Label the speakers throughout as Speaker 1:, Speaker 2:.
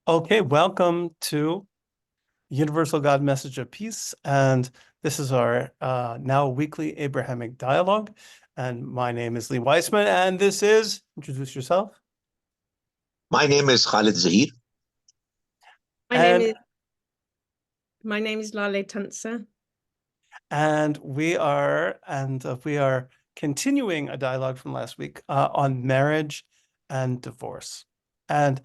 Speaker 1: Okay, welcome to Universal God Message of Peace. And this is our now weekly Abrahamic dialogue. And my name is Lee Weissman, and this is, introduce yourself.
Speaker 2: My name is Khalid Zaheer.
Speaker 3: My name
Speaker 1: And
Speaker 3: is my name is Lale Tansa.
Speaker 1: and we are continuing a dialogue from last week on marriage and divorce. And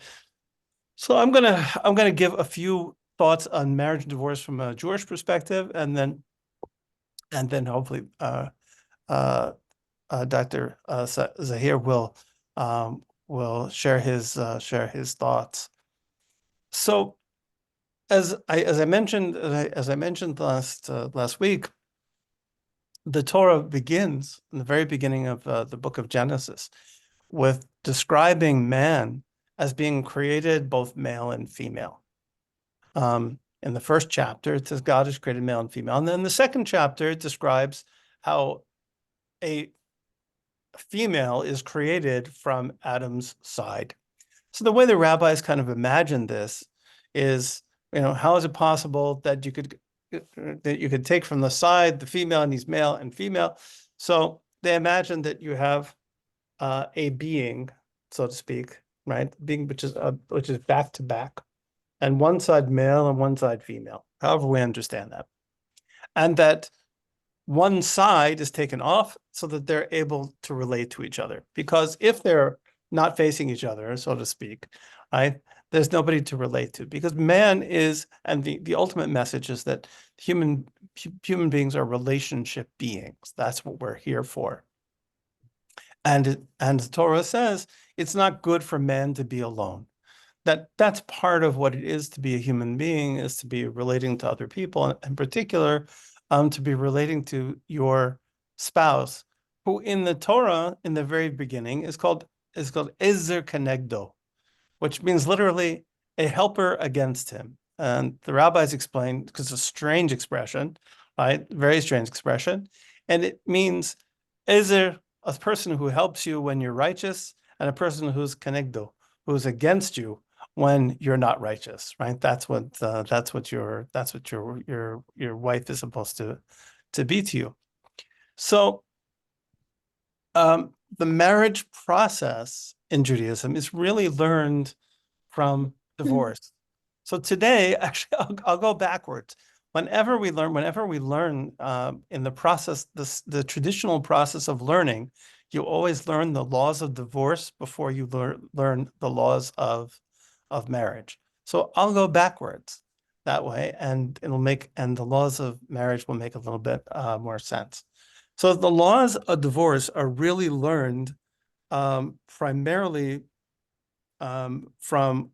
Speaker 1: so I'm gonna give a few thoughts on marriage and divorce from a Jewish perspective, and then hopefully uh, Dr. Zaheer will share his thoughts. So as I mentioned last week, the Torah begins in the very beginning of the book of Genesis with describing man as being created both male and female. In the first chapter, it says God has created male and female, and then the second chapter it describes how a female is created from Adam's side. So the way the rabbis kind of imagined this is, how is it possible that you could take from the side the female, and he's male and female? So they imagine that you have a being, so to speak, right? Being which is back to back, and one side male and one side female, however we understand that, and that one side is taken off so that they're able to relate to each other. Because if they're not facing each other, so to speak, right, there's nobody to relate to. Because man is, and the ultimate message is that human beings are relationship beings. That's what we're here for. And the Torah says it's not good for man to be alone. That's part of what it is to be a human being, is to be relating to other people, and in particular, to be relating to your spouse, who in the Torah, in the very beginning, is called Ezer Kenegdo, which means literally a helper against him. And the rabbis explain, because it's a strange expression, right? Very strange expression. And it means Ezer, a person who helps you when you're righteous, and a person who's Kenegdo, who's against you when you're not righteous, right? That's what your wife is supposed to be to you. So the marriage process in Judaism is really learned from divorce. So today, actually, I'll go backwards. Whenever we learn in the process, the traditional process of learning, you always learn the laws of divorce before you learn the laws of marriage. So I'll go backwards that way, and the laws of marriage will make a little bit more sense. So the laws of divorce are really learned primarily from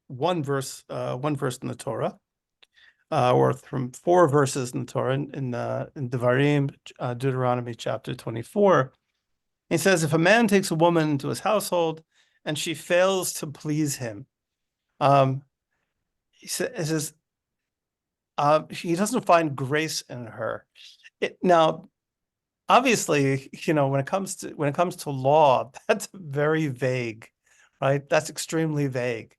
Speaker 1: one verse in the Torah, or from 4 verses in the Torah, in Devarim, Deuteronomy chapter 24. He says, if a man takes a woman into his household and she fails to please him, he says he doesn't find grace in her. Now, obviously, when it comes to law, that's very vague, right? That's extremely vague.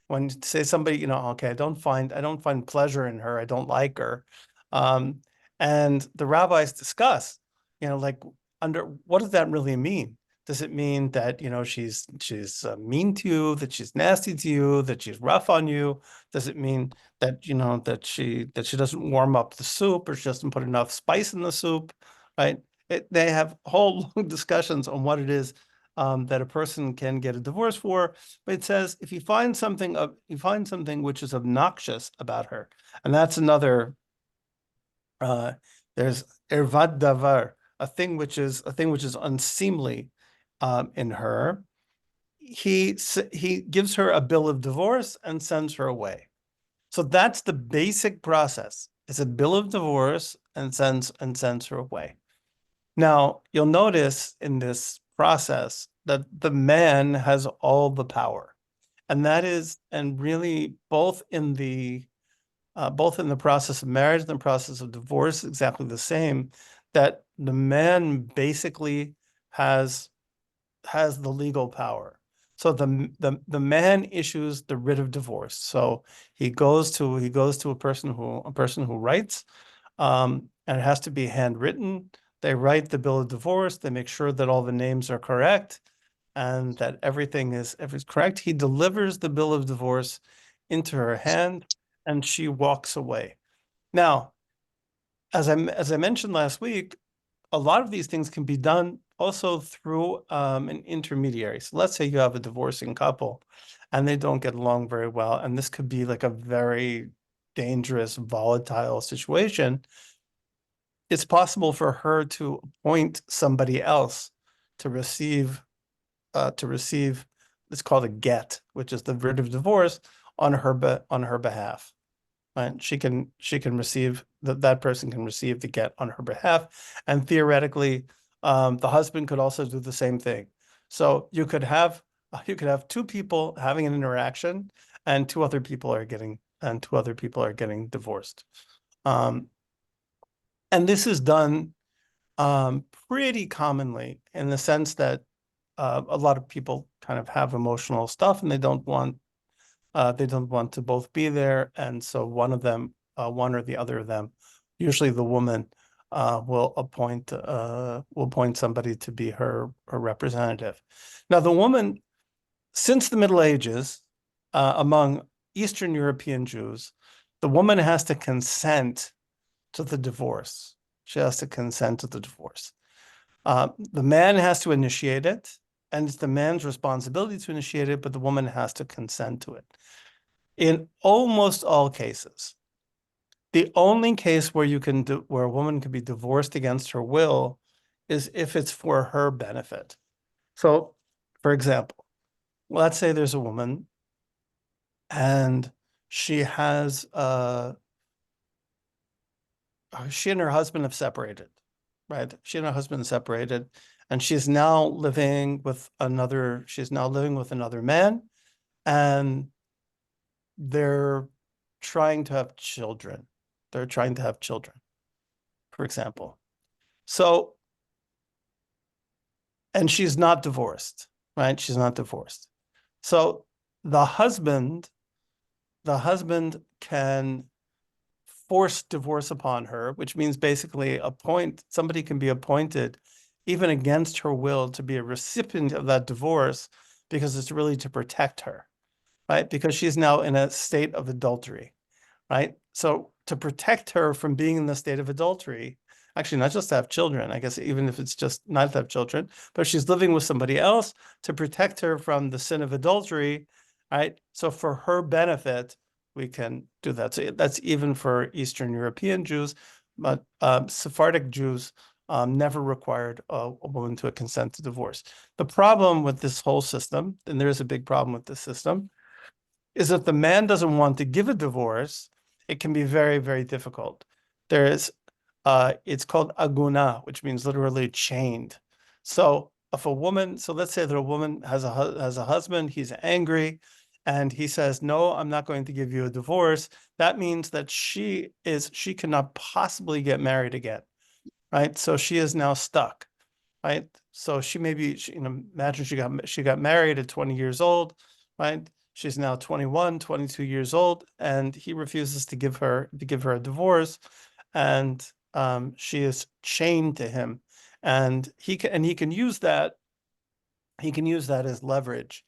Speaker 1: When you say somebody, okay, I don't find pleasure in her, I don't like her, and the rabbis discuss, like, under what does that really mean? Does it mean that she's mean to you, that she's nasty to you, that she's rough on you? Does it mean that that she doesn't warm up the soup, or she doesn't put enough spice in the soup, right? They have whole long discussions on what it is that a person can get a divorce for. But it says if you find something which is obnoxious about her, and that's another. There's ervad davar, a thing which is unseemly in her. He gives her a bill of divorce and sends her away. So that's the basic process. It's a bill of divorce and sends her away. Now, you'll notice in this process that the man has all the power. And really both in the process of marriage and the process of divorce, exactly the same, that the man basically has the legal power. So the man issues the writ of divorce. So he goes to a person who writes, and it has to be handwritten. They write the bill of divorce. They make sure that all the names are correct and that everything is correct. He delivers the bill of divorce into her hand, and she walks away. Now, as I mentioned last week, a lot of these things can be done also through an intermediary. So let's say you have a divorcing couple and they don't get along very well, and this could be like a very dangerous, volatile situation. It's possible for her to appoint somebody else to receive it's called a get, which is the writ of divorce on her behalf. Right? She can receive that person can receive the get on her behalf, and theoretically, the husband could also do the same thing. So you could have two people having an interaction, and two other people are getting divorced. And this is done pretty commonly in the sense that a lot of people kind of have emotional stuff and they don't want to both be there, and so one or the other of them, usually the woman, will appoint somebody to be her representative. Now, the woman, since the Middle Ages, among Eastern European Jews, the woman has to consent to the divorce. She has to consent to the divorce. The man has to initiate it, and it's the man's responsibility to initiate it, but the woman has to consent to it. In almost all cases, the only case where where a woman can be divorced against her will is if it's for her benefit. So, for example, let's say there's a woman and she has she and her husband have separated, right? She and her husband separated, and she's now living with another man, and they're trying to have children. They're trying to have children, for example. So, and she's not divorced, right? She's not divorced. So the husband can force divorce upon her, which means basically somebody can be appointed even against her will to be a recipient of that divorce, because it's really to protect her, right? Because she's now in a state of adultery, right? So to protect her from being in the state of adultery, actually not just to have children, I guess even if it's just not to have children, but she's living with somebody else, to protect her from the sin of adultery, right? So for her benefit, we can do that. So that's even for Eastern European Jews, but Sephardic Jews never required a woman to consent to divorce. The problem with this whole system, and there is a big problem with this system, is if the man doesn't want to give a divorce, it can be very, very difficult. It's called aguna, which means literally chained. So let's say that a woman has a husband, he's angry, and he says, "No, I'm not going to give you a divorce." That means that she cannot possibly get married again, right? So she is now stuck, right? So imagine she got married at 20 years old, right? She's now 21, 22 years old, and he refuses to give her a divorce, and she is chained to him, and he can use that as leverage.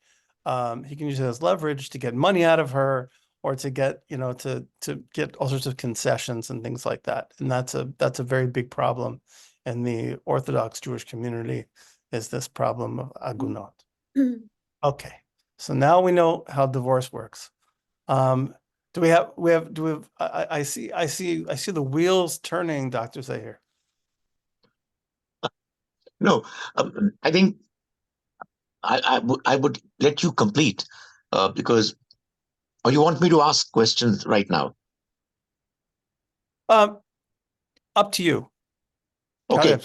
Speaker 1: He can use it as leverage to get money out of her, or to get to get all sorts of concessions and things like that. And that's a very big problem in the Orthodox Jewish community, is this problem of agunot. Okay, so now we know how divorce works. I see the wheels turning, Dr. Zaheer.
Speaker 2: No, I think I would let you complete because, or you want me to ask questions right now?
Speaker 1: Up to you.
Speaker 2: Okay.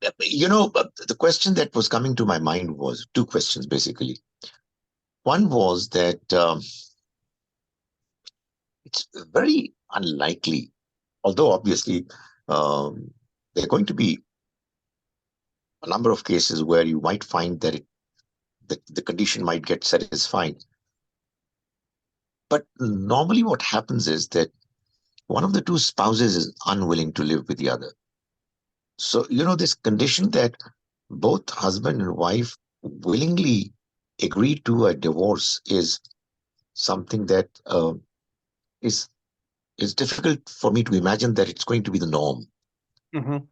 Speaker 2: The question that was coming to my mind was two questions, basically. One was that it's very unlikely, although obviously there are going to be a number of cases where you might find that the condition might get satisfied. But normally what happens is that one of the two spouses is unwilling to live with the other. So, this condition that both husband and wife willingly agree to a divorce is something that is is difficult for me to imagine that it's going to be the norm.
Speaker 1: Mhm.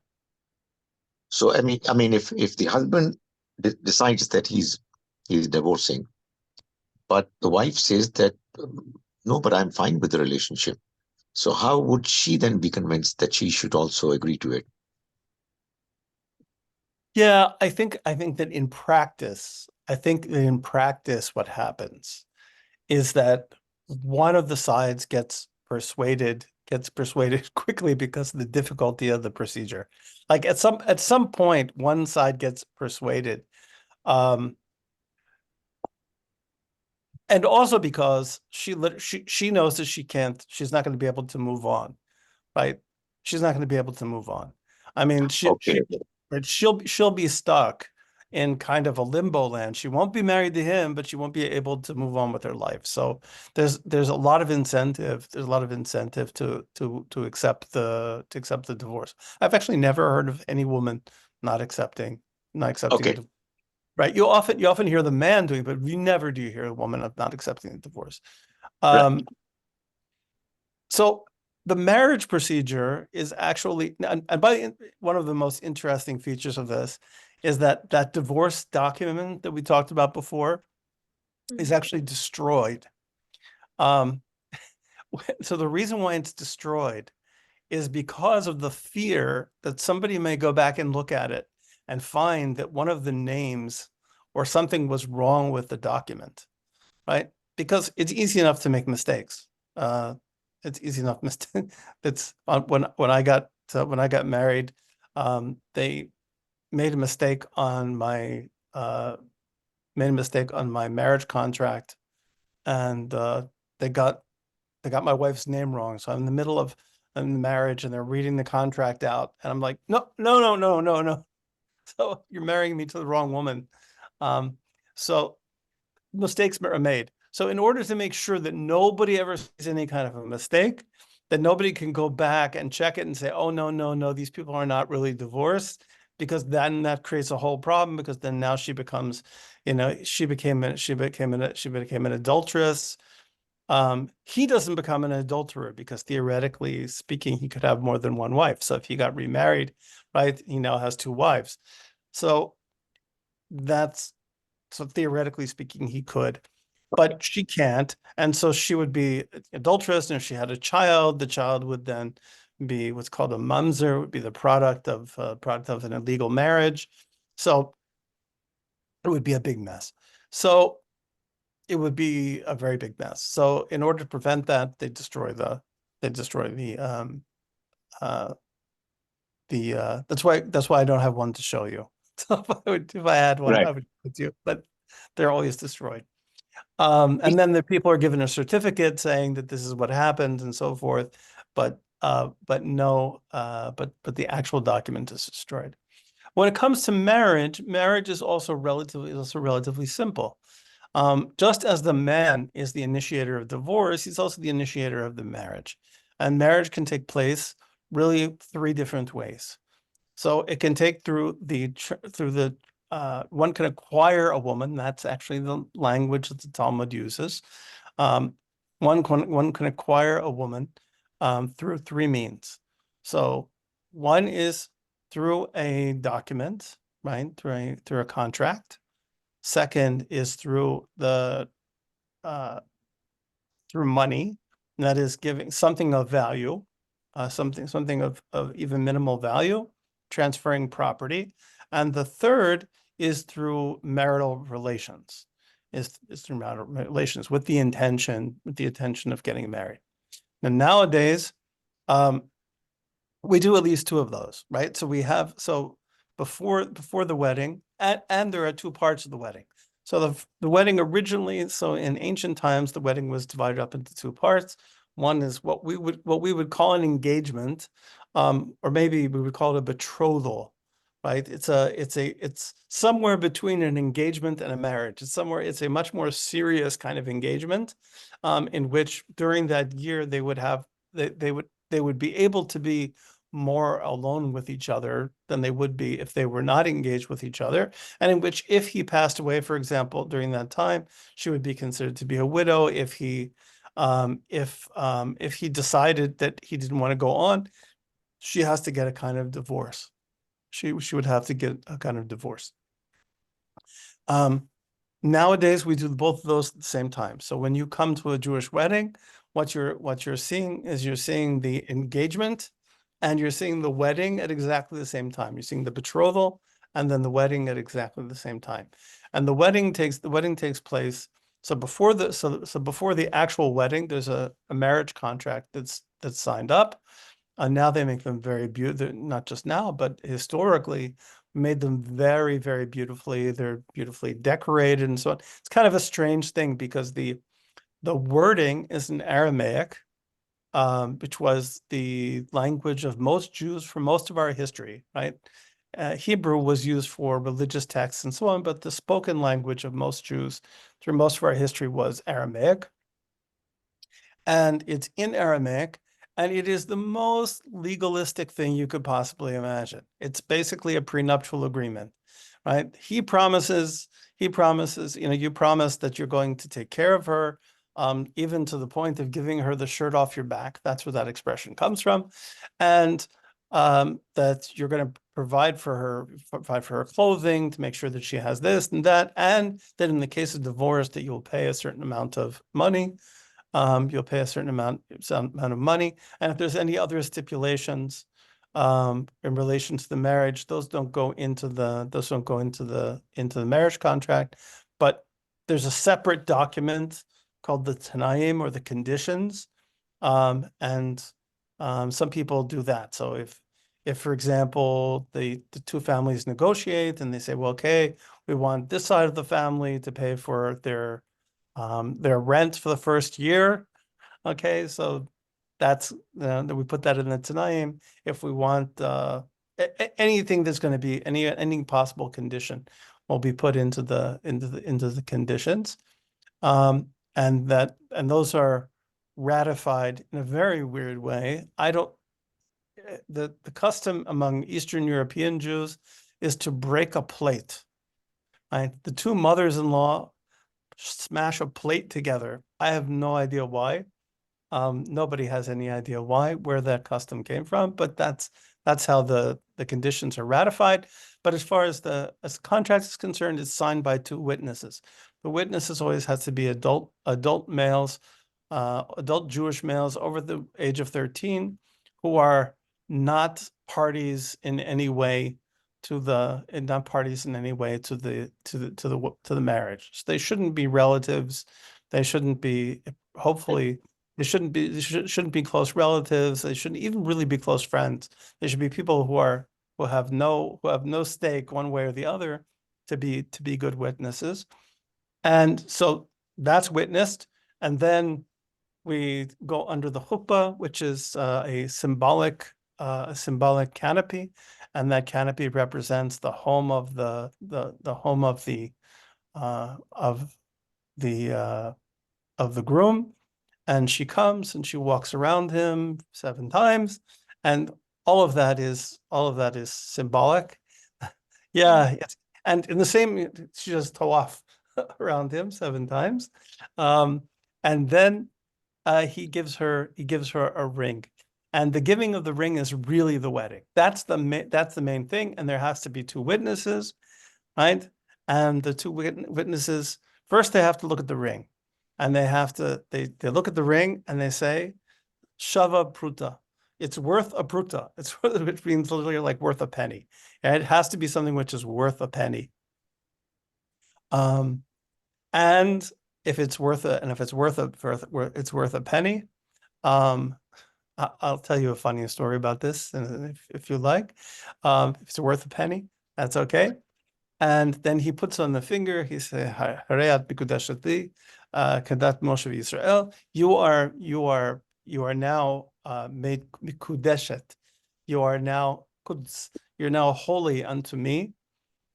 Speaker 2: So, I mean, if the husband decides that he's divorcing, but the wife says that no, but I'm fine with the relationship. So how would she then be convinced that she should also agree to it?
Speaker 1: Yeah, I think that in practice, what happens is that one of the sides gets persuaded quickly because of the difficulty of the procedure. Like at some point, one side gets persuaded. Um, and also because she knows that she's not going to be able to move on, right? She's not going to be able to move on. I mean,
Speaker 2: Okay,
Speaker 1: right, she'll be stuck in kind of a limbo land. She won't be married to him, but she won't be able to move on with her life. So there's a lot of incentive. There's a lot of incentive to accept the divorce. I've actually never heard of any woman not accepting a
Speaker 2: okay,
Speaker 1: divorce. Right. You often hear the man doing it, but you never do hear a woman of not accepting a divorce.
Speaker 2: right,
Speaker 1: So the marriage procedure is actually, and one of the most interesting features of this is that that divorce document that we talked about before is actually destroyed. Um, so the reason why it's destroyed is because of the fear that somebody may go back and look at it and find that one of the names or something was wrong with the document, right? Because it's easy enough to make mistakes. Uh, it's easy enough mistake. It's when I got married, they made a mistake on my marriage contract, and they got my wife's name wrong. So I'm in the middle of the marriage, and they're reading the contract out, and I'm like, no, no, no, no, no, no. So you're marrying me to the wrong woman. So mistakes are made. So in order to make sure that nobody ever sees any kind of a mistake, that nobody can go back and check it and say, oh, no, no, no, these people are not really divorced, because then that creates a whole problem, because then now she becomes, she became an adulteress. He doesn't become an adulterer because theoretically speaking, he could have more than one wife. So if he got remarried, right, he now has two wives. So that's so theoretically speaking, he could, but she can't. And so she would be adulteress. And if she had a child, the child would then be what's called a mamzer, would be the product of an illegal marriage. So it would be a big mess. So it would be a very big mess. So in order to prevent that, they destroy the that's why I don't have one to show you. So if I had one,
Speaker 2: right.
Speaker 1: I would with you, but they're always destroyed. And then the people are given a certificate saying that this is what happened and so forth, but no, but the actual document is destroyed. When it comes to marriage, marriage is also relatively simple. Just as the man is the initiator of divorce, he's also the initiator of the marriage. And marriage can take place really three different ways. So it can take one can acquire a woman. That's actually the language that the Talmud uses. Um, one can acquire a woman through three means. So one is through a document, right? Through a contract. Second is uh, through money, and that is giving something of value, something of even minimal value, transferring property. And the third is through marital relations, is through marital relations with the intention of getting married. And nowadays, um, we do at least two of those, right? So before the wedding, and there are two parts of the wedding. So the wedding originally, so in ancient times, the wedding was divided up into two parts. One is what we would call an engagement, or maybe we would call it a betrothal. right? It's somewhere between an engagement and a marriage. It's a much more serious kind of engagement, in which during that year they would be able to be more alone with each other than they would be if they were not engaged with each other, and in which if he passed away, for example, during that time, she would be considered to be a widow. If he decided that he didn't want to go on, she has to get a kind of divorce. She would have to get a kind of divorce. Nowadays, we do both of those at the same time. So when you come to a Jewish wedding, what you're seeing is you're seeing the engagement and you're seeing the wedding at exactly the same time. You're seeing the betrothal and then the wedding at exactly the same time. And the wedding takes place. So before the actual wedding, there's a marriage contract that's signed up. And now they make them very beautiful, not just now, but historically made them very, very beautifully. They're beautifully decorated and so on. It's kind of a strange thing because the wording is in Aramaic, which was the language of most Jews for most of our history, right? Hebrew was used for religious texts and so on, but the spoken language of most Jews through most of our history was Aramaic. And it's in Aramaic, and it is the most legalistic thing you could possibly imagine. It's basically a prenuptial agreement, right? He promises, you promise that you're going to take care of her, even to the point of giving her the shirt off your back. That's where that expression comes from. And that you're going to provide for her clothing, to make sure that she has this and that, and that in the case of divorce, that you'll pay a certain amount of money. You'll pay a certain amount of money, and if there's any other stipulations in relation to the marriage, those don't go into the marriage contract. But there's a separate document called the Tanaim, or the conditions, and some people do that. So if for example the two families negotiate and they say, well, okay, we want this side of the family to pay for their rent for the first year. Okay, so that's we put that in the Tanaim. If we want anything that's going to be any possible condition will be put into the conditions, and those are ratified in a very weird way. The custom among Eastern European Jews is to break a plate. Right, the two mothers-in-law smash a plate together. I have no idea why. Nobody has any idea where that custom came from, but that's how the conditions are ratified. But as far as the contract is concerned, it's signed by two witnesses. The witnesses always has to be adult males, adult Jewish males over the age of 13, who are not parties in any way to the marriage. So they shouldn't be relatives. They shouldn't be, hopefully, they shouldn't be close relatives. They shouldn't even really be close friends. They should be people who have no stake one way or the other to be good witnesses. And so that's witnessed. And then we go under the chuppah, which is a symbolic canopy, and that canopy represents the home of the groom. And she comes and she walks around him 7 times, and all of that is symbolic. Yeah, yes. And in the same, she does tawaf around him 7 times, and then he gives her a ring, and the giving of the ring is really the wedding. That's the main thing, and there has to be 2 witnesses, right? And the 2 witnesses, first they have to look at the ring, and they look at the ring and they say, "Shava pruta." It's worth a pruta. Which means literally like worth a penny. And it has to be something which is worth a penny. And if it's worth a penny, I'll tell you a funny story about this, if you like. If it's worth a penny, that's okay. And then he puts on the finger. He says, "Harayat bikudashati, kadat Moshe Yisrael." You are now made mikudeshet. You are now kuds. you're now holy unto me.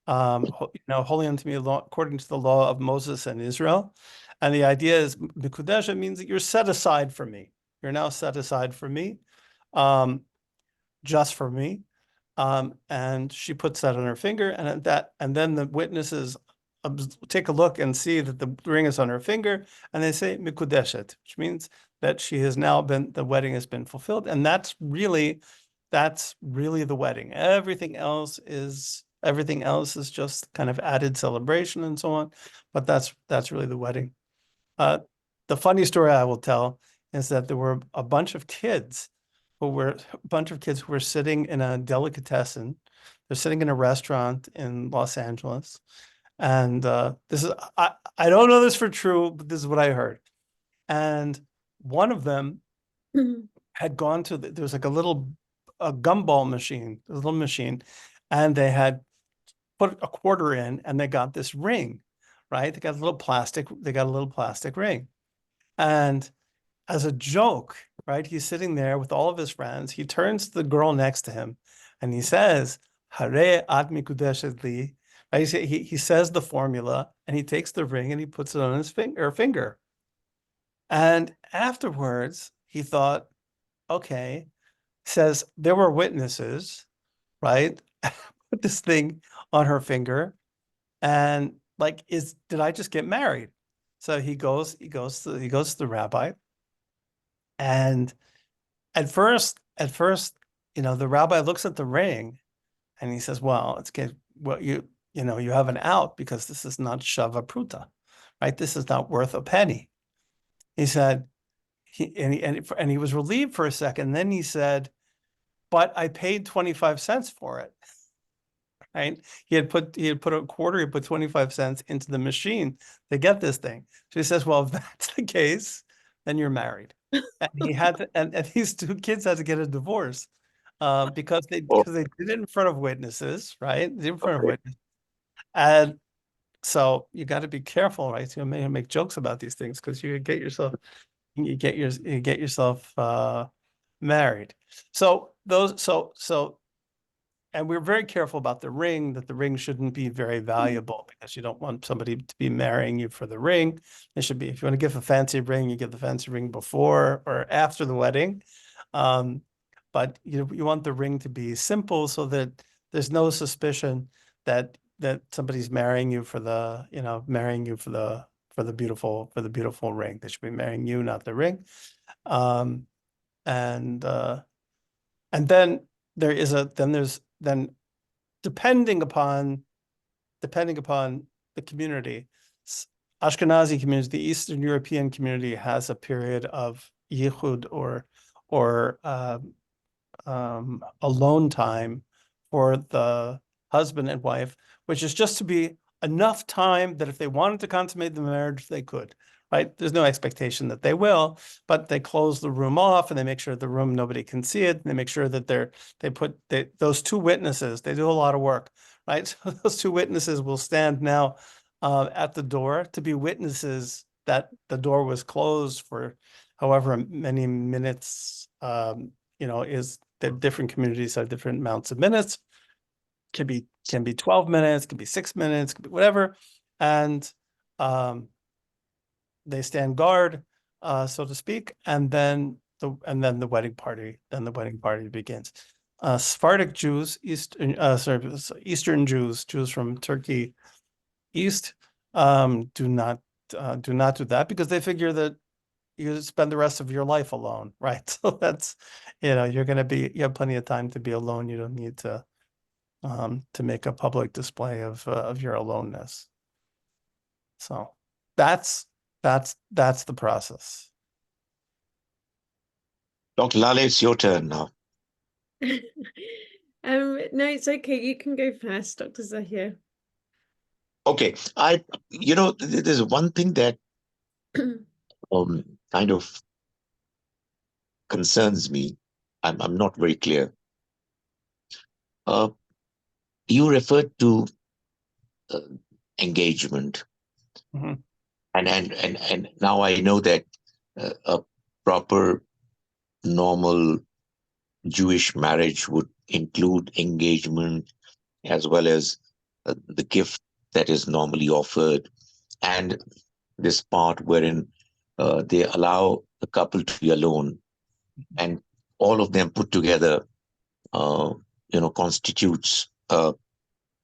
Speaker 1: Holy unto me according to the law of Moses and Israel. And the idea is mikudesha means that you're set aside for me. You're now set aside for me, just for me. And she puts that on her finger, and then the witnesses take a look and see that the ring is on her finger, and they say mikudeshet, which means that the wedding has been fulfilled, and that's really the wedding. Everything else is just kind of added celebration and so on, but that's really the wedding. The funny story I will tell is that there were a bunch of kids who were sitting in a delicatessen. They're sitting in a restaurant in Los Angeles. And this is, I don't know this for true, but this is what I heard. And one of them had gone to, there was like a gumball machine, a little machine, and they had put a quarter in and they got this ring, right? They got a little plastic ring. And as a joke, right, he's sitting there with all of his friends. He turns to the girl next to him and he says, Hare at mikudeshet li. Right? He says the formula and he takes the ring and he puts it on his finger. And afterwards, he thought, okay, says there were witnesses, right? Put this thing on her finger, and like, did I just get married? So he goes to the rabbi, and at first, the rabbi looks at the ring, and he says, "Well, you have an out because this is not shava pruta, right? This is not worth a penny." He said, he was relieved for a second. Then he said, "But I paid 25 cents for it." Right? He had put a quarter, he put 25 cents into the machine to get this thing. So he says, well, if that's the case, then you're married. And these two kids had to get a divorce because they did it in front of witnesses, right? They did it in front of witnesses. And so you got to be careful, right? So you may make jokes about these things because you get yourself married. And we're very careful about the ring, that the ring shouldn't be very valuable because you don't want somebody to be marrying you for the ring. It should be, if you want to give a fancy ring, you give the fancy ring before or after the wedding. But you want the ring to be simple so that there's no suspicion that somebody's marrying you for the beautiful ring. They should be marrying you, not the ring. And then depending upon the community, Ashkenazi community, the Eastern European community has a period of yichud or alone time for the husband and wife, which is just to be enough time that if they wanted to consummate the marriage, they could. Right? There's no expectation that they will, but they close the room off and they make sure the room, nobody can see it. And they make sure that those two witnesses, they do a lot of work, right? So those two witnesses will stand now at the door to be witnesses that the door was closed for however many minutes, is that different communities have different amounts of minutes. Can be 12 minutes, can be 6 minutes, can be whatever. And they stand guard, so to speak, and then the wedding party begins. Sephardic Jews, Eastern Jews from Turkey East, do not do that because they figure that you spend the rest of your life alone, right? So that's, you have plenty of time to be alone. You don't need to make a public display of your aloneness. So that's the process.
Speaker 2: Dr. Lale, it's your turn now.
Speaker 3: No, it's okay. You can go first, Dr. Zaheer.
Speaker 2: Okay, there's one thing that kind of concerns me. I'm not very clear. You referred to engagement, and now I know that a proper, normal Jewish marriage would include engagement as well as the gift that is normally offered, and this part wherein they allow the couple to be alone, and all of them put together, uh, constitutes a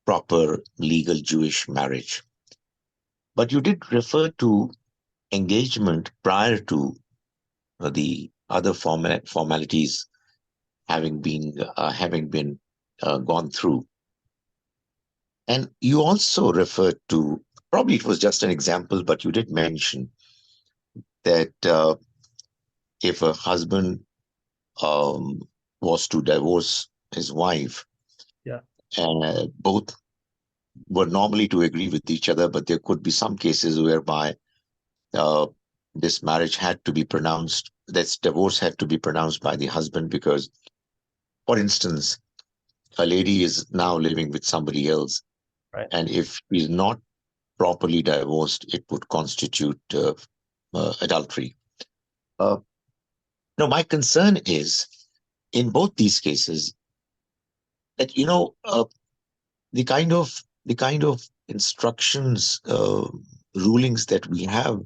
Speaker 2: proper legal Jewish marriage. But you did refer to engagement prior to the other formalities having been gone through. And you also referred to, probably it was just an example, but you did mention that if a husband um, was to divorce his wife,
Speaker 1: Yeah.
Speaker 2: and both were normally to agree with each other, but there could be some cases whereby uh, this marriage had to be pronounced, this divorce had to be pronounced by the husband because, for instance, a lady is now living with somebody else,
Speaker 1: Right.
Speaker 2: and if he's not properly divorced, it would constitute adultery. Uh, no, my concern is in both these cases that the kind of instructions, rulings that we have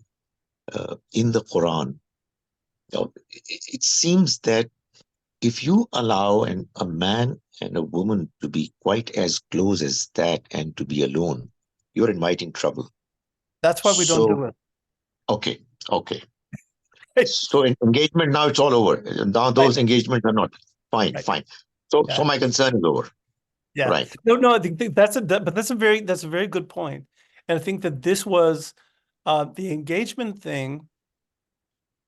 Speaker 2: in the Quran. It seems that if you allow a man and a woman to be quite as close as that and to be alone, you're inviting trouble.
Speaker 1: That's why we don't
Speaker 2: So,
Speaker 1: do it.
Speaker 2: okay, okay. So in engagement now it's all over. Now those
Speaker 1: Right.
Speaker 2: engagements are not fine,
Speaker 1: Right.
Speaker 2: fine. So
Speaker 1: Yeah.
Speaker 2: my concern is over.
Speaker 1: Yeah.
Speaker 2: Right.
Speaker 1: No, I think but that's a very good point. And I think that this was the engagement thing.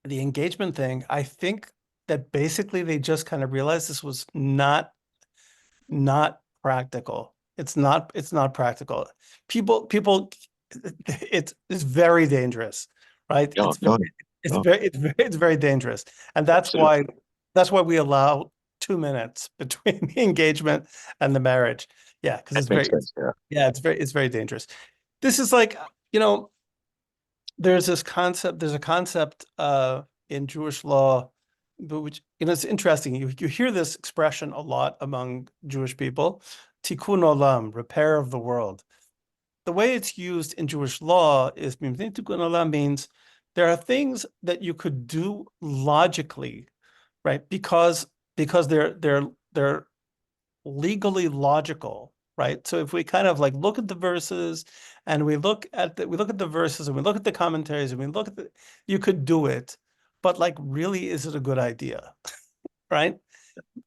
Speaker 1: The engagement thing, I think that basically they just kind of realized this was not practical. It's not practical. People it's very dangerous, right?
Speaker 2: Yeah, no, no,
Speaker 1: It's very dangerous. And
Speaker 2: absolutely.
Speaker 1: that's why we allow 2 minutes between the engagement and the marriage. Yeah, because
Speaker 2: That makes sense. Yeah.
Speaker 1: it's very dangerous. This is like, you know, there's a concept in Jewish law, but which, it's interesting. You hear this expression a lot among Jewish people, tikkun olam, repair of the world. The way it's used in Jewish law is tikkun olam means there are things that you could do logically, right? Because they're legally logical, right? So if we kind of like look at the verses and we look at the verses and we look at the commentaries and we look at you could do it, but like really, is it a good idea? Right?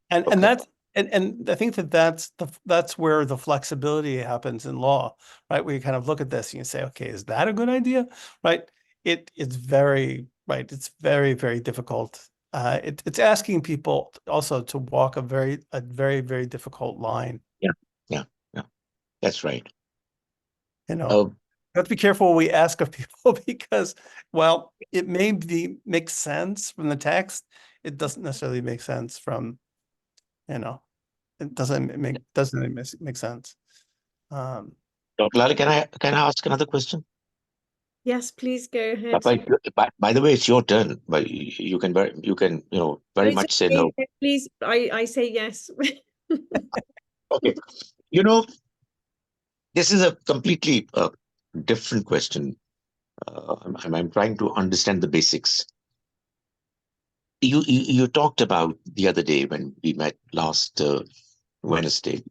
Speaker 1: And
Speaker 2: Okay.
Speaker 1: that's and I think that's where the flexibility happens in law, right? Where you kind of look at this and you say, okay, is that a good idea? Right? It's very right. It's very, very difficult. It's asking people also to walk a very, very difficult line.
Speaker 2: Yeah, yeah, yeah. That's right.
Speaker 1: You know,
Speaker 2: Uh,
Speaker 1: we have to be careful what we ask of people because, well, it may make sense from the text. It doesn't necessarily make sense from, you know, it doesn't make sense. Um,
Speaker 2: Dr. Lally, can I ask another question?
Speaker 3: Yes, please go
Speaker 2: But
Speaker 3: ahead.
Speaker 2: by the way, it's your turn. But you can very
Speaker 3: It's
Speaker 2: much say
Speaker 3: okay.
Speaker 2: no.
Speaker 3: Please, I say yes.
Speaker 2: Okay. You know, this is a completely different question. I'm trying to understand the basics. You talked about the other day when we met last Wednesday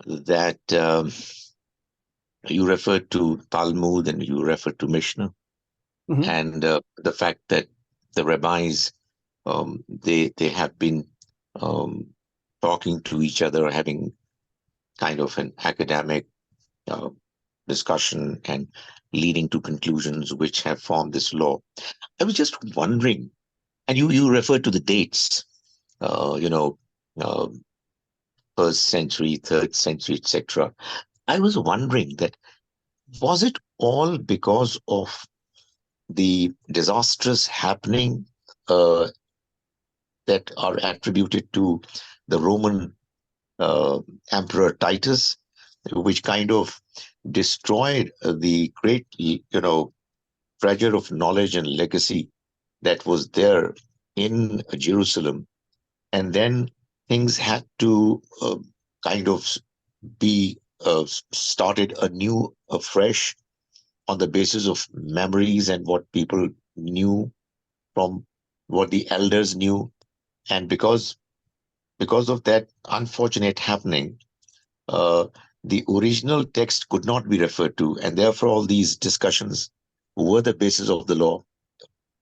Speaker 2: that you referred to Talmud and you referred to Mishnah,
Speaker 1: mhm.
Speaker 2: and the fact that the rabbis, they have been um, talking to each other, having kind of an academic uh, discussion and leading to conclusions which have formed this law. I was just wondering, and you referred to the dates, uh, you know, uh, first century, third century, etc. I was wondering that was it all because of the disastrous happening uh, that are attributed to the Roman uh, Emperor Titus, which kind of destroyed the great, treasure of knowledge and legacy that was there in Jerusalem. And then things had to kind of be started anew, afresh, on the basis of memories and what people knew from what the elders knew. And because of that unfortunate happening, uh, the original text could not be referred to, and therefore all these discussions were the basis of the law.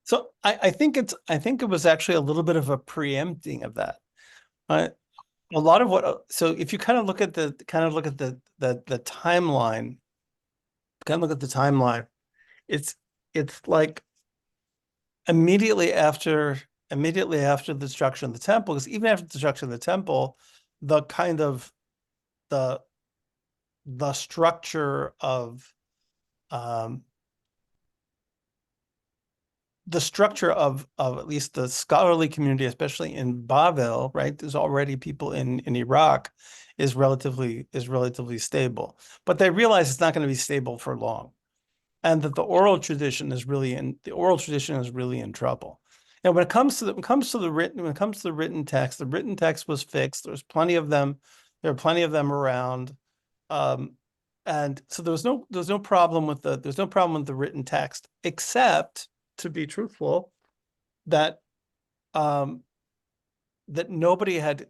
Speaker 1: So I think it was actually a little bit of a preempting of that. A lot of so if you kind of look at the timeline, it's like immediately after the destruction of the temple, because even after the destruction of the temple, the kind of the structure of at least the scholarly community, especially in Babel, right? There's already people in Iraq, is relatively stable, but they realize it's not going to be stable for long, and that the oral tradition is really in trouble. And when it comes to the written text, the written text was fixed. There's plenty of them. There are plenty of them around. And so there's no problem with the written text, except, to be truthful, that that nobody had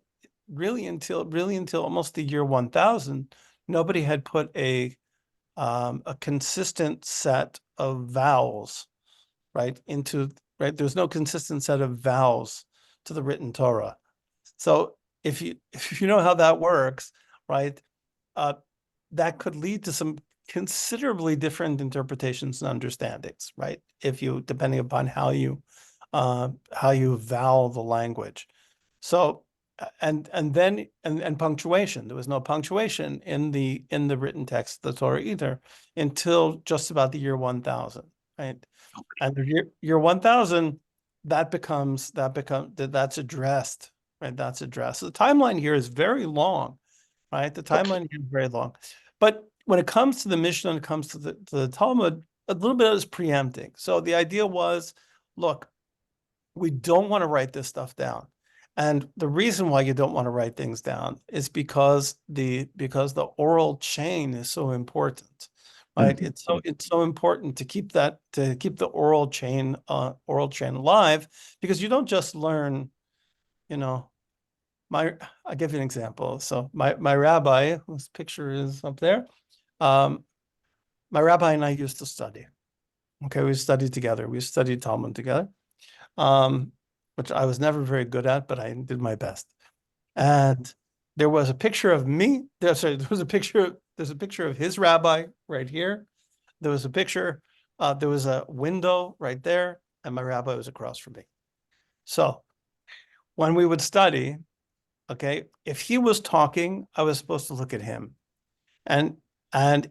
Speaker 1: really until almost the year 1000, nobody had put a consistent set of vowels, right, there's no consistent set of vowels to the written Torah. So if you know how that works, right, that could lead to some considerably different interpretations and understandings, right? Depending upon how you vowel the language. So and punctuation. There was no punctuation in the written text of the Torah either until just about the year 1000, right? And the year 1000, that's addressed, right? That's addressed. So the timeline here is very long, right? The timeline here is very long. But when it comes to the Mishnah, when it comes to the Talmud, a little bit is preempting. So the idea was, look, we don't want to write this stuff down. And the reason why you don't want to write things down is because the oral chain is so important, right?
Speaker 2: Mhm.
Speaker 1: It's so important to keep the oral chain alive, because you don't just learn, I'll give you an example. So my rabbi, whose picture is up there, my rabbi and I used to study. Okay, we studied together. We studied Talmud together, which I was never very good at, but I did my best. And there was a picture of me. There's a picture of his rabbi right here. There was a window right there, and my rabbi was across from me. So when we would study, okay, if he was talking, I was supposed to look at him. And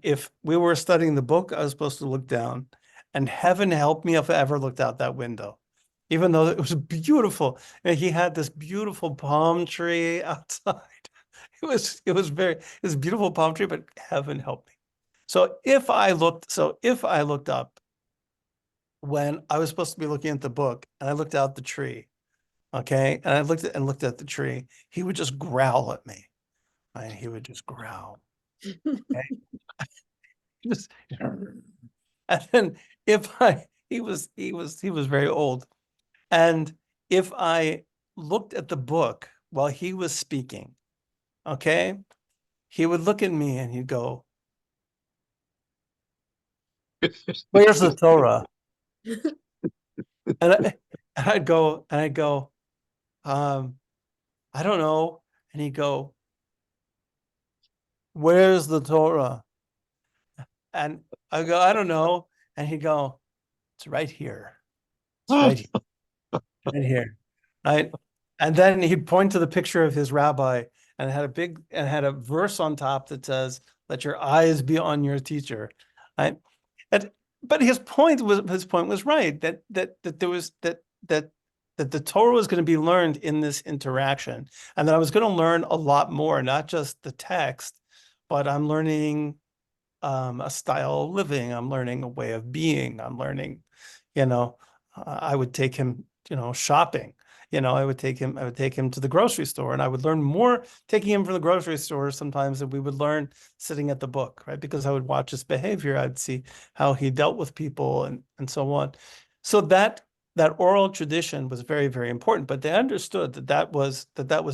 Speaker 1: if we were studying the book, I was supposed to look down. And heaven help me if I ever looked out that window, even though it was beautiful. And he had this beautiful palm tree outside. It was a beautiful palm tree, but heaven help me. So if I looked up when I was supposed to be looking at the book, and I looked out the tree, okay, and I looked at the tree, he would just growl at me. Right? He would just growl. Okay? Just, and then he was very old. And if I looked at the book while he was speaking, okay, he would look at me and he'd go, "Where's the Torah?" And I'd go, I don't know. And he'd go, "Where's the Torah?" And I go, "I don't know." And he'd go, "It's right here. It's right here. Right here." Right. And then he'd point to the picture of his rabbi, and it had a verse on top that says, "Let your eyes be on your teacher." Right. And, but his point was right, that there was that the Torah was going to be learned in this interaction, and that I was going to learn a lot more, not just the text, but I'm learning a style of living. I'm learning a way of being. I'm learning, I would take him, shopping. I would take him to the grocery store, and I would learn more taking him from the grocery store sometimes than we would learn sitting at the book, right? Because I would watch his behavior, I'd see how he dealt with people and so on. So that oral tradition was very, very important, but they understood that was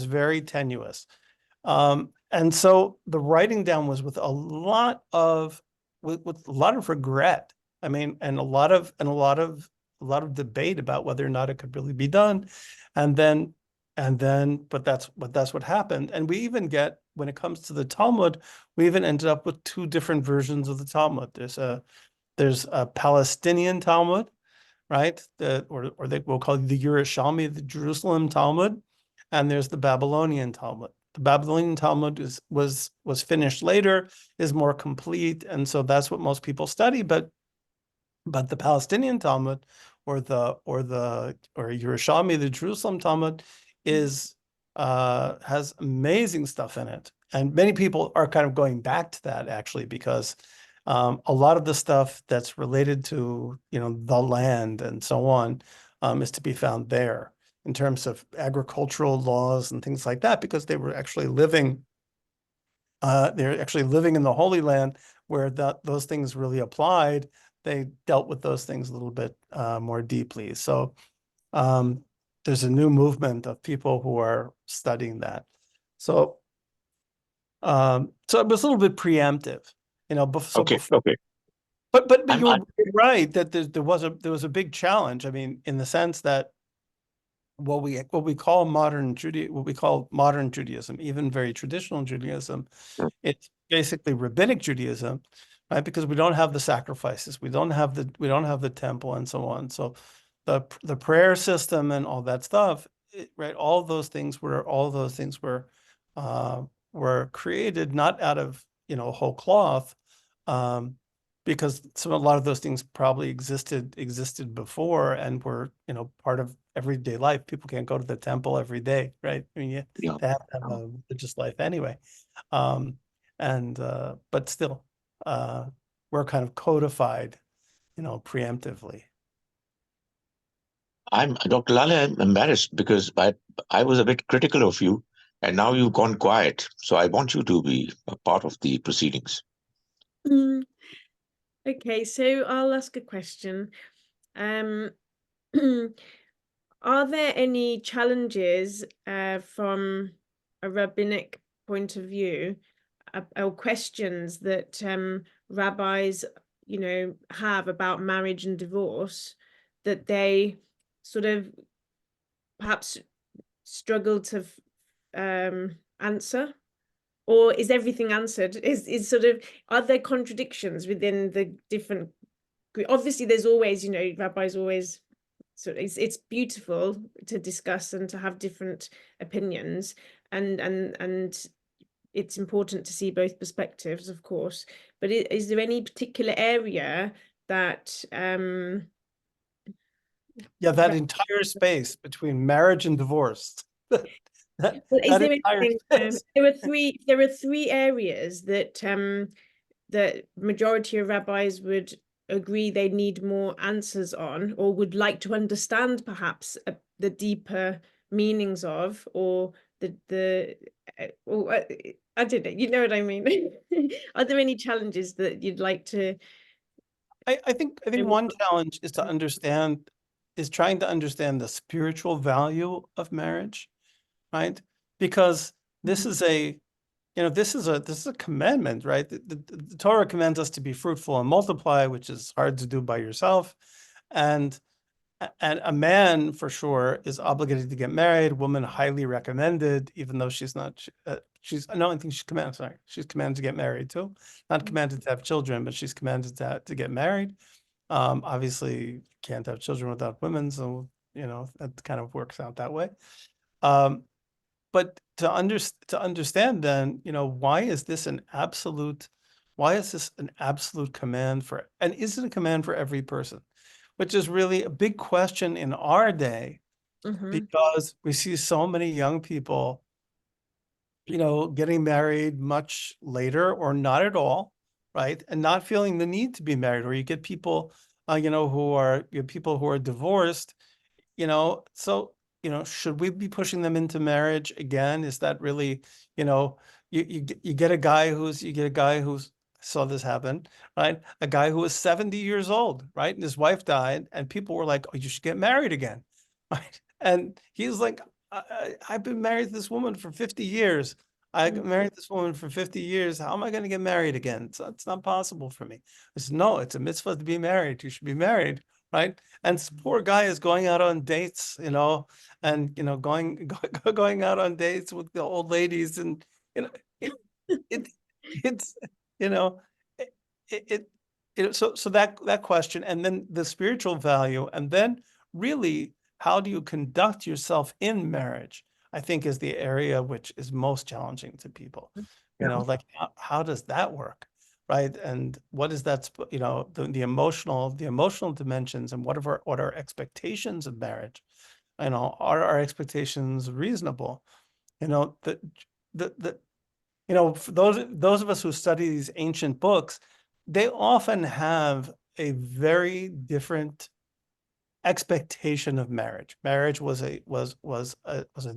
Speaker 1: very tenuous. And so the writing down was with a lot of regret. I mean, and a lot of debate about whether or not it could really be done. And then, but that's what happened. And we even get, when it comes to the Talmud, we even ended up with two different versions of the Talmud. There's a Palestinian Talmud, right? Or they will call it the Yerushalmi, the Jerusalem Talmud, and there's the Babylonian Talmud. The Babylonian Talmud was finished later, is more complete, and so that's what most people study. But the Palestinian Talmud, or Yerushalmi, the Jerusalem Talmud, has amazing stuff in it, and many people are kind of going back to that actually, because a lot of the stuff that's related to the land and so on is to be found there in terms of agricultural laws and things like that, because they were actually living in the Holy Land where those things really applied. They dealt with those things a little bit more deeply. So there's a new movement of people who are studying that. So it was a little bit preemptive,
Speaker 2: Okay.
Speaker 1: But
Speaker 2: I'm,
Speaker 1: you're right that there was a big challenge. I mean, in the sense that what we call modern Judaism, even very traditional Judaism, it's basically rabbinic Judaism, right? Because we don't have the sacrifices, we don't have the temple, and so on. So the prayer system and all that stuff, right? All of those things were created not out of whole cloth, because a lot of those things probably existed before and were part of everyday life. People can't go to the temple every day, right? I mean,
Speaker 2: yeah.
Speaker 1: they have to have a religious life anyway. But still, we're kind of codified, preemptively.
Speaker 2: Dr. Lale, I'm embarrassed because I was a bit critical of you, and now you've gone quiet. So I want you to be a part of the proceedings.
Speaker 3: Okay, so I'll ask a question. Are there any challenges from a rabbinic point of view, or questions that rabbis, have about marriage and divorce that they sort of perhaps struggle to answer? Or is everything answered? Is sort of, are there contradictions within the different? Obviously, there's always, rabbis always. So it's beautiful to discuss and to have different opinions, and it's important to see both perspectives, of course. But is there any particular area that
Speaker 1: that entire space between marriage and divorce.
Speaker 3: Is there anything, there are three areas that the majority of rabbis would agree they need more answers on, or would like to understand perhaps the deeper meanings of, or I don't know, you know what I mean? Are there any challenges that you'd like to?
Speaker 1: I think one challenge is trying to understand the spiritual value of marriage, right? Because this is a commandment, right? The Torah commands us to be fruitful and multiply, which is hard to do by yourself. And a man, for sure, is obligated to get married. Woman, highly recommended, even though she's not. I think she's commanded. Sorry, she's commanded to get married too. Not commanded to have children, but she's commanded to get married. Obviously, can't have children without women, so that kind of works out that way. But to understand then, why is this an absolute command for, and is it a command for every person? Which is really a big question in our day, because we see so many young people, getting married much later or not at all, right? And not feeling the need to be married, or you get people, who are divorced, so should we be pushing them into marriage again? Is that really, you get a guy who's saw this happen, right? A guy who was 70 years old, right? And his wife died, and people were like, "Oh, you should get married again," right? And he's like, I've been married to this woman for 50 years. I married this woman for 50 years. How am I going to get married again? It's not possible for me. I said, no, it's a mitzvah to be married. You should be married, right? And this poor guy is going out on dates, and going out on dates with the old ladies, and you know, it, it it's you know, it, it, so that question, and then the spiritual value, and then really, how do you conduct yourself in marriage, I think, is the area which is most challenging to people. Like how does that work, right? And what is that, the emotional dimensions, and what are expectations of marriage? Are our expectations reasonable? For those of us who study these ancient books, they often have a very different expectation of marriage. Marriage was a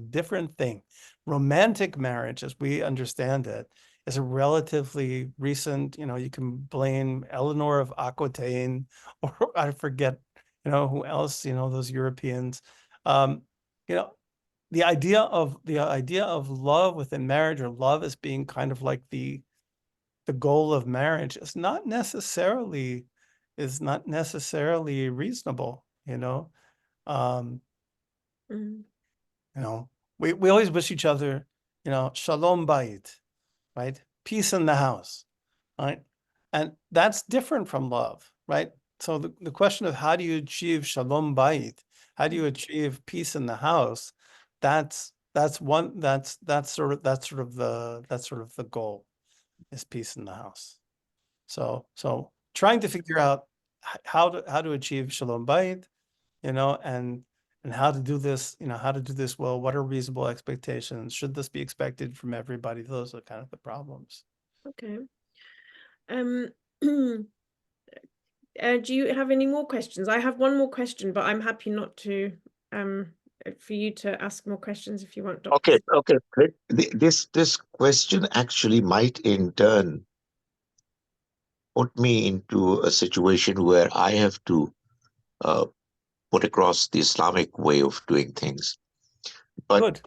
Speaker 1: different thing. Romantic marriage, as we understand it, is a relatively recent. You can blame Eleanor of Aquitaine, or I forget, who else. Those Europeans. The idea of love within marriage, or love as being kind of like the goal of marriage, is not necessarily reasonable. Um, we always wish each other, shalom bayit, right? Peace in the house, right? And that's different from love, right? So the question of how do you achieve shalom bayit, how do you achieve peace in the house? That's sort of the goal, is peace in the house. So trying to figure out how to achieve shalom bayit, and how to do this, well. What are reasonable expectations? Should this be expected from everybody? Those are kind of the problems.
Speaker 3: Okay. Do you have any more questions? I have one more question, but I'm happy not to, for you to ask more questions if you want, Dr.
Speaker 2: Okay. This question actually might in turn put me into a situation where I have to put across the Islamic way of doing things.
Speaker 1: Good.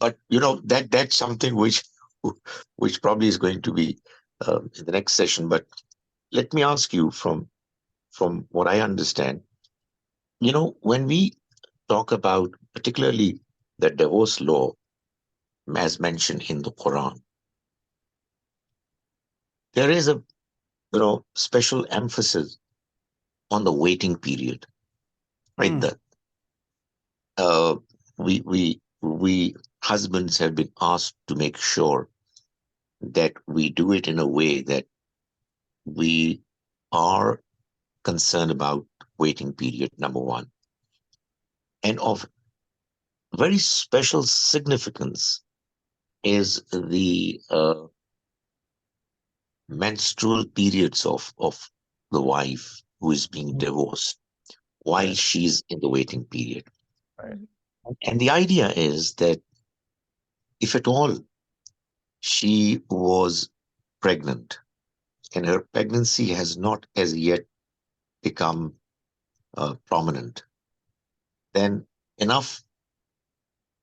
Speaker 2: But that's something which probably is going to be in the next session. But let me ask you, from what I understand, when we talk about particularly the divorce law as mentioned in the Quran, there is a special emphasis on the waiting period, right? We husbands have been asked to make sure that we do it in a way that we are concerned about waiting period, number one. And of very special significance is the menstrual periods of the wife who is being divorced while she's in the waiting period.
Speaker 1: Right.
Speaker 2: And the idea is that if at all she was pregnant and her pregnancy has not as yet become prominent, then enough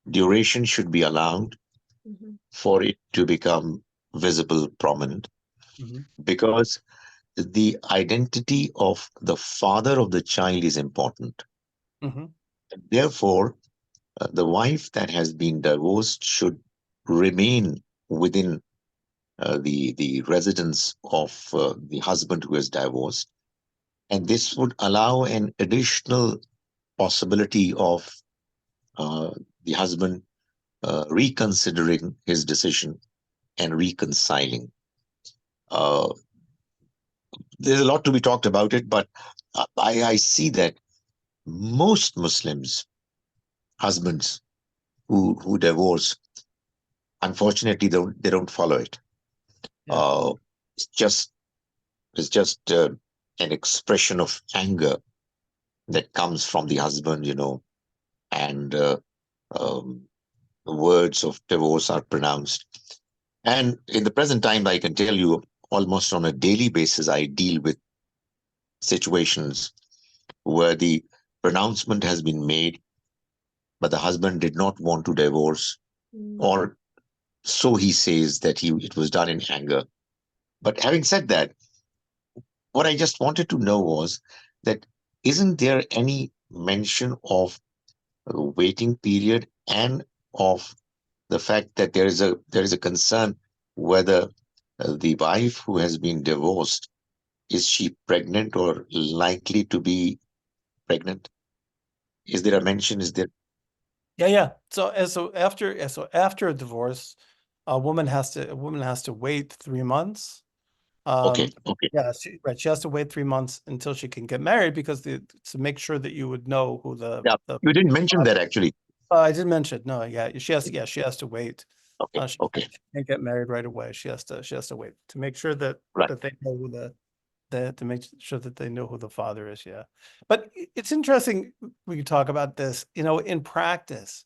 Speaker 2: duration should be allowed for it to become visible, prominent, because the identity of the father of the child is important. Therefore, the wife that has been divorced should remain within the residence of the husband who is divorced. And this would allow an additional possibility of the husband reconsidering his decision and reconciling. There's a lot to be talked about it, but I see that most Muslims, husbands who divorce, unfortunately, they don't follow it. It's just an expression of anger that comes from the husband, and words of divorce are pronounced. And in the present time, I can tell you, almost on a daily basis, I deal with situations where the pronouncement has been made, but the husband did not want to divorce, or so he says that it was done in anger. But having said that, what I just wanted to know was that isn't there any mention of a waiting period and of the fact that there is a concern whether the wife who has been divorced, is she pregnant or likely to be pregnant? Is there a mention? Is there?
Speaker 1: Yeah. So after a divorce, a woman has to wait 3 months.
Speaker 2: Okay,
Speaker 1: Um,
Speaker 2: okay,
Speaker 1: yeah, she has to wait 3 months until she can get married because to make sure that you would know who
Speaker 2: yeah. You didn't mention that actually.
Speaker 1: I did mention no, yeah, she has to wait.
Speaker 2: Okay,
Speaker 1: She
Speaker 2: okay,
Speaker 1: can't get married right away. She has to wait to make sure that
Speaker 2: right.
Speaker 1: they know who to make sure that they know who the father is. Yeah, but it's interesting we could talk about this. In practice,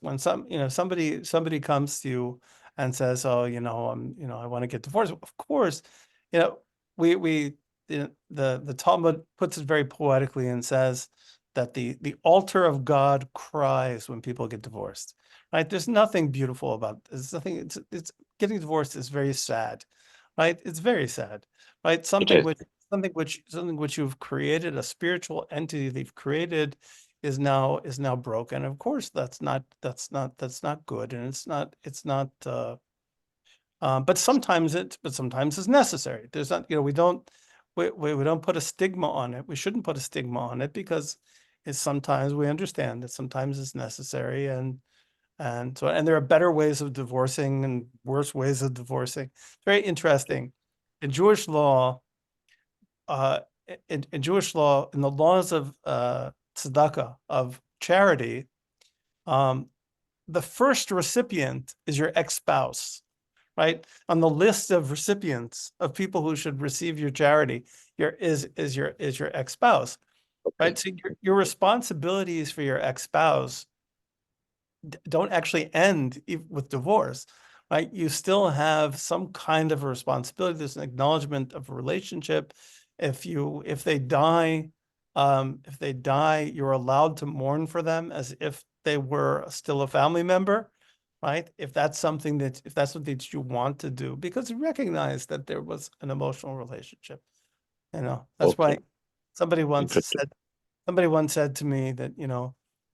Speaker 1: when somebody comes to you and says, "Oh, I want to get divorced." Of course, you know, we the Talmud puts it very poetically and says that the altar of God cries when people get divorced. Right? There's nothing beautiful about there's nothing. It's getting divorced is very sad. Right? It's very sad. Right?
Speaker 2: It is.
Speaker 1: Something which you've created, a spiritual entity they've created is now broken. Of course, that's not good, and it's not. But sometimes it's necessary. There's not, we don't put a stigma on it. We shouldn't put a stigma on it because sometimes we understand that sometimes it's necessary, and there are better ways of divorcing and worse ways of divorcing. It's very interesting. In Jewish law, uh, in the laws of tzedakah, of charity, the first recipient is your ex-spouse, right? On the list of recipients of people who should receive your charity, your ex-spouse, right? So your responsibilities for your ex-spouse don't actually end with divorce, right? You still have some kind of a responsibility. There's an acknowledgement of a relationship. If they die, you're allowed to mourn for them as if they were still a family member, right? If that's something that you want to do, because you recognize that there was an emotional relationship. That's
Speaker 2: Okay,
Speaker 1: why somebody once
Speaker 2: interesting.
Speaker 1: said to me that,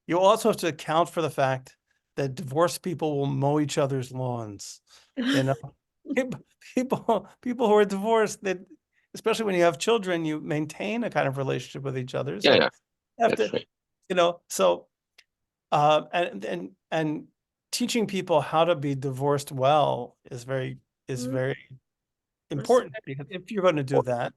Speaker 1: you also have to account for the fact that divorced people will mow each other's lawns. You know, people who are divorced, that especially when you have children, you maintain a kind of relationship with each other.
Speaker 2: Yeah,
Speaker 1: So
Speaker 2: yeah,
Speaker 1: you have
Speaker 2: that's
Speaker 1: to,
Speaker 2: right.
Speaker 1: so and teaching people how to be divorced well is very
Speaker 3: Mm, that's
Speaker 1: important, because if you're going to do that,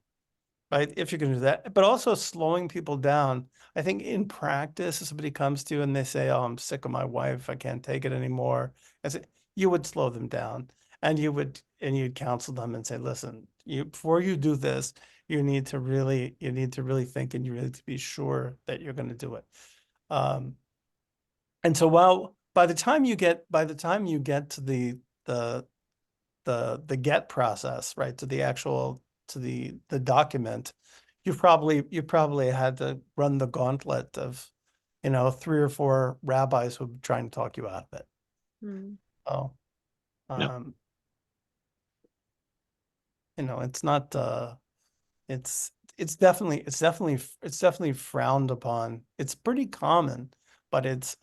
Speaker 1: right? If you're going to do that, but also slowing people down. I think in practice, if somebody comes to you and they say, "Oh, I'm sick of my wife. I can't take it anymore," you would slow them down, and you'd counsel them and say, "Listen, before you do this, you need to really think, and you really need to be sure that you're going to do it." And so by the time you get to the get process, right, to the actual the document, you probably had to run the gauntlet of 3 or 4 rabbis who are trying to talk you out of it.
Speaker 3: mm.
Speaker 1: So
Speaker 2: Yeah.
Speaker 1: it's not it's definitely frowned upon. It's pretty common, but it's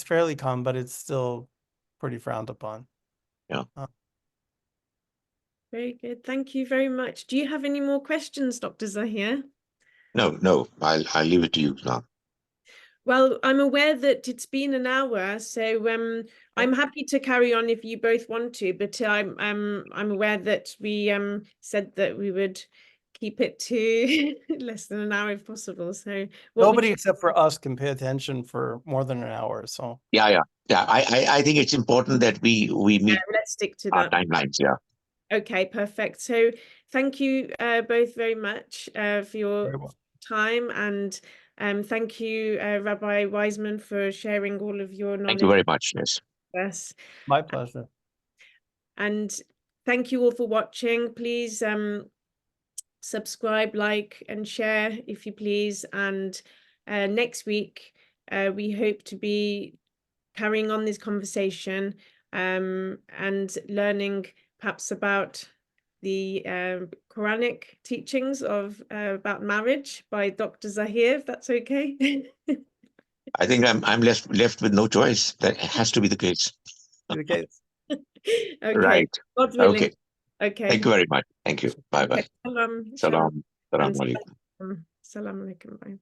Speaker 1: fairly common, but it's still pretty frowned upon.
Speaker 2: Yeah.
Speaker 3: Very good. Thank you very much. Do you have any more questions, Dr. Zaheer?
Speaker 2: No. I'll leave it to you now.
Speaker 3: Well, I'm aware that it's been an hour, so I'm happy to carry on if you both want to, but I'm aware that we said that we would keep it to less than an hour if possible. So
Speaker 1: Nobody except for us can pay attention for more than an hour. So
Speaker 2: Yeah. I think it's important that we meet
Speaker 3: let's stick to
Speaker 2: our
Speaker 3: that.
Speaker 2: timelines. Yeah.
Speaker 3: Okay, perfect. So thank you both very much for your
Speaker 1: very well.
Speaker 3: time, and thank you, Rabbi Weissman, for sharing all of your knowledge.
Speaker 2: Thank you very much. Yes.
Speaker 3: Yes.
Speaker 1: My pleasure.
Speaker 3: And thank you all for watching. Please subscribe, like, and share if you please. And next week, we hope to be carrying on this conversation and learning perhaps about the Qur'anic teachings of about marriage by Dr. Zaheer, if that's okay.
Speaker 2: I think I'm left with no choice. That has to be the case.
Speaker 1: Okay.
Speaker 3: Okay.
Speaker 2: Right.
Speaker 3: God willing.
Speaker 2: Okay.
Speaker 3: Okay.
Speaker 2: Thank you very much. Thank you. Bye bye.
Speaker 3: Okay. Salam.
Speaker 2: Salam. Salam
Speaker 3: And
Speaker 2: alaikum.
Speaker 3: salam alaikum. Bye.